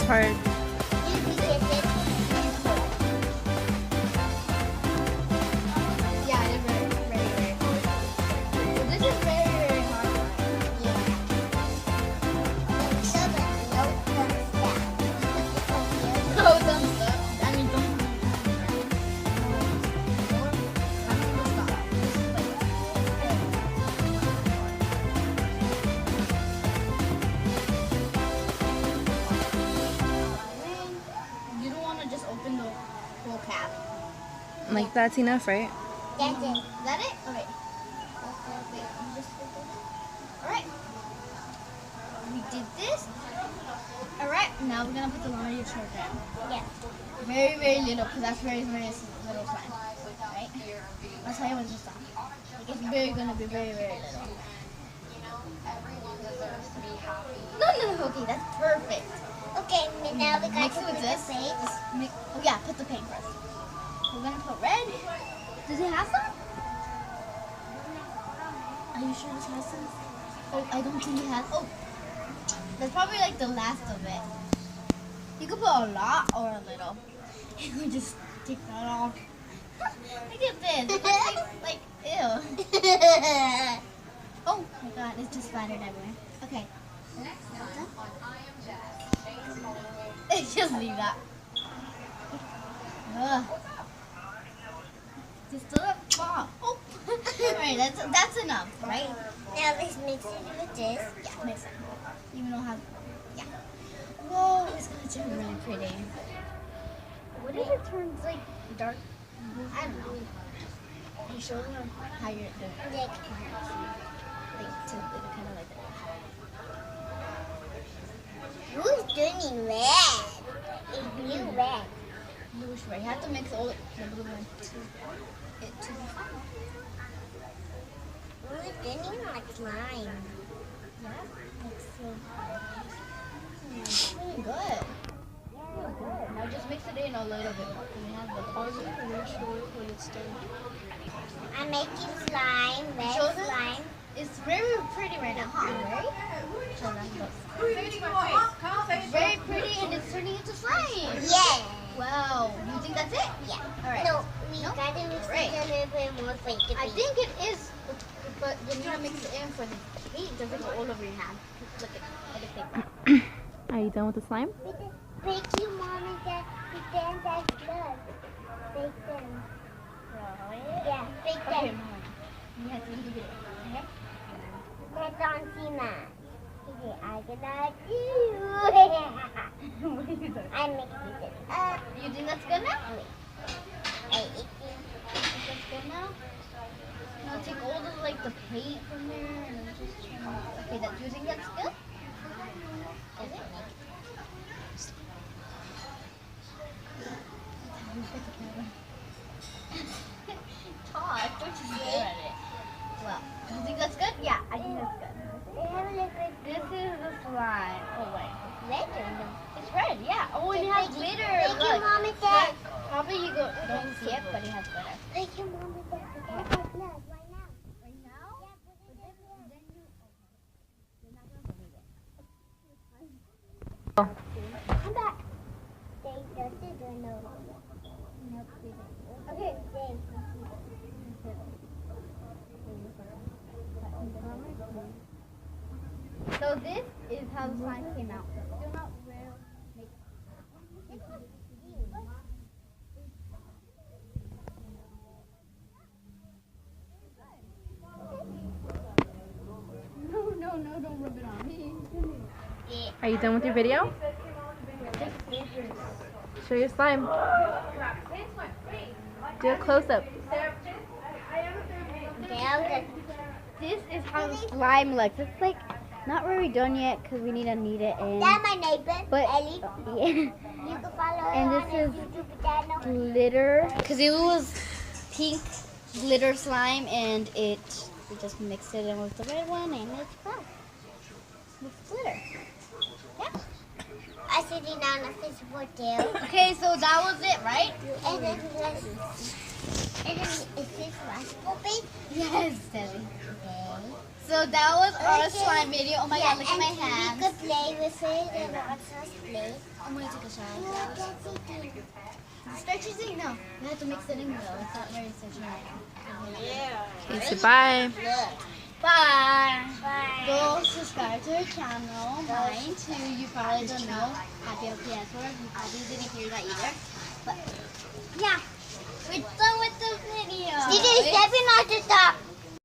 hard. Yeah, it's very, very, very hard. This is very, very hard. Yeah. No, thumbs up. I mean, don't. You don't want to just open the whole cap. Like that's enough, right? That's it. Is that it? Okay. Wait, you just open it. Alright. We did this. Alright, now we're gonna put the laundry detergent. Yeah. Very, very little, because that's very, very little slime. Right? I'll tell you when to stop. Like, it's very gonna be very, very little. No, okay, that's perfect. Okay, now we got Mix to it put with the this. paint. Oh yeah, put the paint first. We're gonna put red. Does it have some? Are you sure this has some? Oh, I don't think it has. Oh, that's probably like the last of it. You could put a lot or a little. You could just take that off. Look at this. It looks like ew. Oh my god, it's just splattered everywhere. Okay. Just leave that. Ugh. Just do it. Oh. Alright, that's enough, right? Now let's mix it with this. Yeah, mix it. Even though have yeah. Whoa, it's gonna turn really pretty. What if it turns like dark? I don't know. You show them how you're doing. Like, Like to kind of like that. who's doing red? It's blue red. Bluish red. You have to mix all the blue one to it to be fun. Who's doing like slime? Yeah, it's really good. Really good. Now just mix it in a little bit more. We have the when it's done. I'm making slime, red Show them. slime. It's very pretty right now, huh? Right? Show them. Look. It's very pretty and it's turning into slime. Yeah. Wow. You think that's it? Yeah. All right. No, we No? gotta mix Right. it a little bit more for it to I be. think it is, but you need to mix it in for the paint doesn't go all over your hand. Look at the paper. Are you done with the slime? Bake you, Mom, and Dad. Pretend that's blood. Bake them. Yeah, bake Okay, them. Mom. You have to do it. Okay? That's on Sima. Okay, I gonna do. I mixed it up. You think that's good now? I eat it. That's good now? Now take all the like the paint from there and just okay. That you think that's good? Is it? Todd, don't you stare at it. Well, do you think that's good? Yeah, I think that's good. They have liquid. This is the slime. Oh wait. Red or no? It's red, yeah. Oh, and it has glitter. Thank you, Look. Mom and Dad. Probably you don't see it, but it has glitter. Thank you, Mom and Dad. Pretend that's blood right now. Right now? Yeah, put it in there. Then you. Okay. You're not gonna believe it. Come back. They just did or no? Nope, they didn't. Okay, they. So this is how the slime came out. Still not real. No, don't rub it on me. Are you done with your video? Show your slime. Do a close up. This is how the slime looks. It's like not very done yet because we need to knead it in. That's my neighbor, But Ellie. yeah, You can follow her And on this her is YouTube channel. glitter because it was pink glitter slime and we just mixed it in with the red one and it's black with glitter. Yeah. I sitting down a fish for tail. Okay, so that was it, right? And then is this last puppy? Yes, Telly. Okay. So that was our Okay. slime video. Oh my god, look at my We hands. could play with it and watch us play. I'm gonna take a shower. Look at it. Stretches in? No. We have to mix it in though. It's not very stretchy. Okay, say bye. Bye. Bye. Go subscribe to our channel. Mine too. You probably don't know. Happy LPS. You probably didn't hear that either. But